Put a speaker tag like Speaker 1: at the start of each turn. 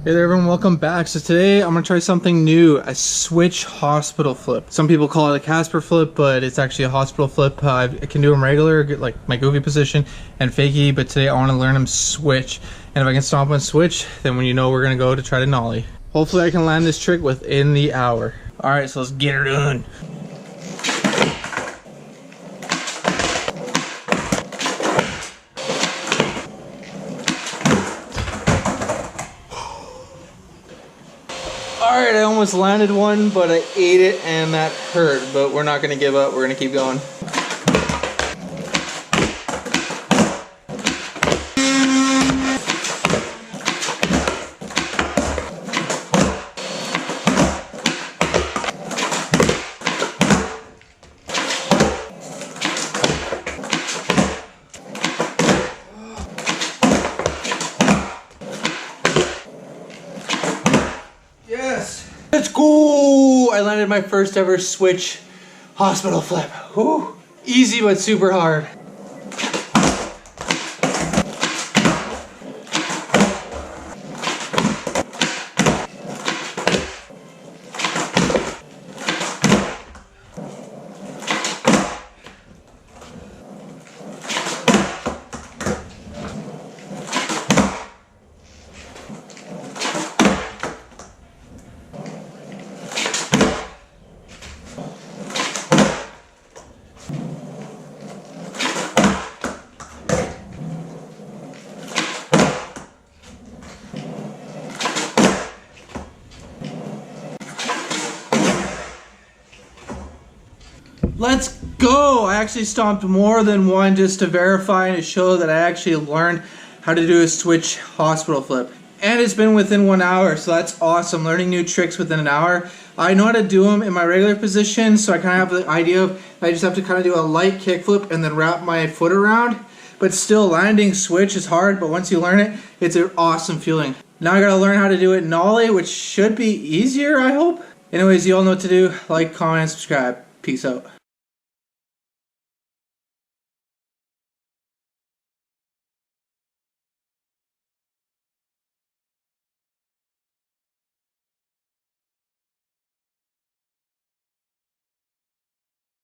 Speaker 1: Hey there everyone, welcome back. So today I'm gonna try something new, a switch hospital flip. Some people call it a Casper flip, but it's actually a hospital flip. I can do them regular, like my goofy position, and fakie, but today I wanna learn them switch. And if I can stomp on switch, then when you know we're gonna go to try to nollie. Hopefully I can land this trick within the hour. All right, so let's get her done. Alright, I almost landed one, but I ate it and that hurt. But we're not going to give up, we're going to keep going. Yes! Let's go! I landed my first ever switch hospital flip. Whew. Easy but super hard. Let's go! I actually stomped more than one just to verify and to show that I actually learned how to do a switch hospital flip. And it's been within 1 hour, so that's awesome. Learning new tricks within an hour. I know how to do them in my regular position, so I kind of have the idea of I just have to kind of do a light kickflip and then wrap my foot around. But still, landing switch is hard, but once you learn it, it's an awesome feeling. Now I gotta learn how to do it nollie, which should be easier, I hope. Anyways, you all know what to do. Like, comment, subscribe. Peace out.